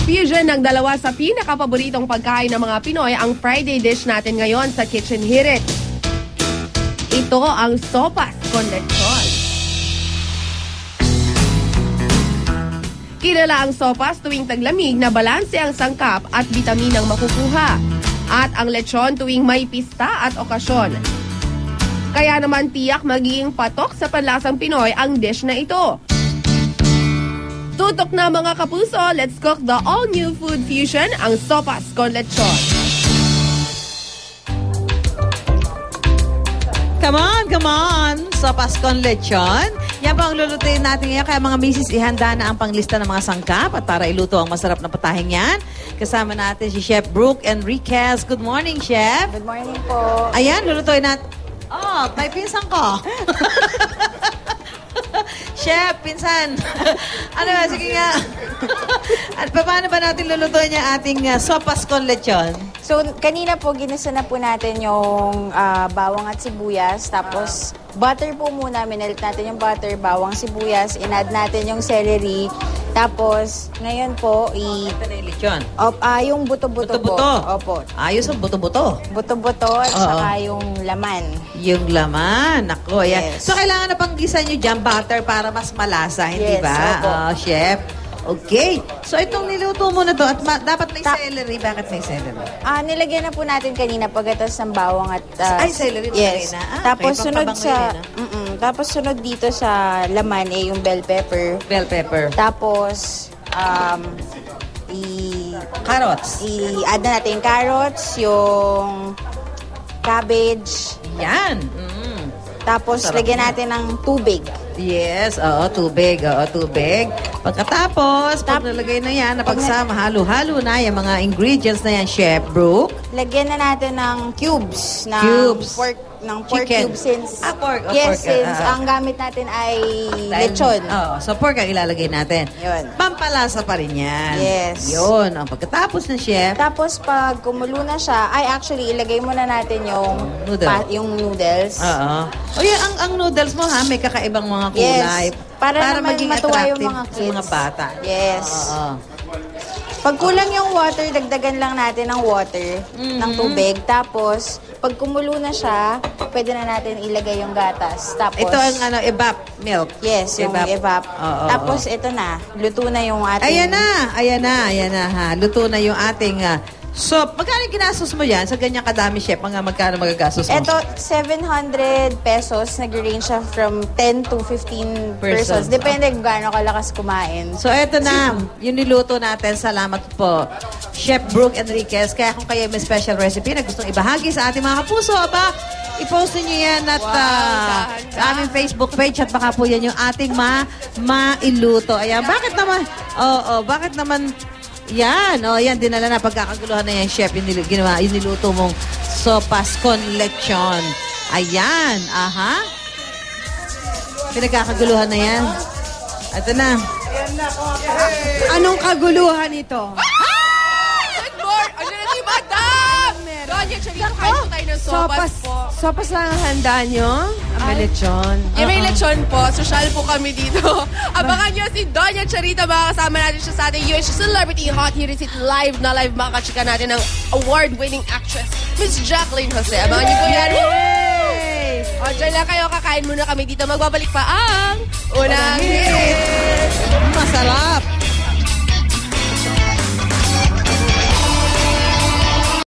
Fusion ng dalawa sa pinakapaboritong pagkain ng mga Pinoy ang Friday dish natin ngayon sa Kitchen Hirit. Ito ang sopas con lechon. Kilala ang sopas tuwing taglamig na balanse ang sangkap at bitaminang makukuha. At ang lechon tuwing may pista at okasyon. Kaya naman tiyak magiging patok sa panlasang Pinoy ang dish na ito. Tutok na mga kapuso, let's cook the all-new food fusion, ang sopas con lechon. Come on! Sopas con lechon. Yan po ang lulutuin natin ngayon. Kaya mga misis, ihanda na ang panglista ng mga sangkap at para iluto ang masarap na patahing yan. Kasama natin si Chef Brooke Enriquez. Good morning, Chef. Good morning po. Ayan, lulutuin natin. Oh, may pinsan ko. Chef, pinsan. Ano ba? Sige nga. At paano ba natin lulutuin yung ating sopas con lechon? So, kanina po, ginisa na po natin yung bawang at sibuyas. Tapos, butter po muna. Minalit natin yung butter, bawang, sibuyas. Inadd natin yung celery. Tapos, ngayon po, Ito na yung lechon. yung buto-buto po. Buto-buto? Opo. Ayos ang buto-buto. Buto-buto at Oo. saka yung laman. Yung laman. Ako, yan. Yes. So, kailangan na pang gisa nyo dyan butter para mas malasa, hindi Yes, ba? opo. Chef. Okay. So, itong niluto mo na to at dapat may celery. Bakit may celery? Nilagyan na po natin kanina pagkatas ng bawang at... celery na yes. rin na. Tapos okay, sunod pampabango sa... yun, tapos sunod dito sa laman yung bell pepper. Bell pepper. Tapos, Carrots. i-add na natin yung carrots, yung cabbage, Yan. tapos Sarap lagyan na. natin ng tubig. Yes, tubig. Tubig. Pagkatapos, pag nalagay na yan, napagsama, halo-halo na yung mga ingredients na yan, Chef Brooke. Lagyan na natin ng cubes ng Cubes. pork Chicken. cubes since Pork. yes, Pork. since ang gamit natin ay lechon. So pork ang ilalagay natin. Yun. Pampalasa pa rin yan. Yes. Yun. Ang pagkatapos ng chef, Tapos pag kumulo na siya, actually ilagay muna natin yung Noodle. yung noodles. O yan, ang noodles mo ha, may kakaibang mga kulay. Yes. Para naman maging matuwa yung attractive mga sa kids. mga bata. Yes. Oo. Pag kulang yung water, dagdagan lang natin ng water, ng tubig. Tapos, pag kumulo na siya, pwede na natin ilagay yung gatas. Tapos, Ito ang evap milk. yes, yung evap. Oo, Tapos, ito na. Luto na yung ating... Ayan na ha. Luto na yung ating magkano yung ginastos mo yan? Sa ganyang kadami, chef, magkano magagastos mo? Ito, 700 pesos. Nag-range siya from 10 to 15 persons. Depende kung gaano kalakas kumain. So, eto na. Yung niluto natin. Salamat po. Chef Brooke Enriquez. Kaya kung kayo may special recipe na gustong ibahagi sa ating mga kapuso, i-post niyo yan at sa aming Facebook page at baka po yan yung ating mailuto. Ayan. Bakit naman yan, yan, dinala na pagkakaguluhan na yan, chef, yung niluto mong sopas con lechon. Ayan, pinagkakaguluhan na yan. Ito na. Anong kaguluhan ito? Good morning! Ano na si Madam? Doña Charito, kain po tayo ng sopas po. Sopas lang ang handa nyo? Ang may lechon. Yung may lechon po, social po kami dito. Abangan nyo si Doña Charita, makakasama natin siya sa ating US Celebrity Hot Here Is It live na live. Makakachika natin ng award-winning actress, Miss Jacqueline Jose. Abangan nyo po yan. Woo! O, dyan lang kayo, kakain muna kami dito. Magbabalik pa ang Unang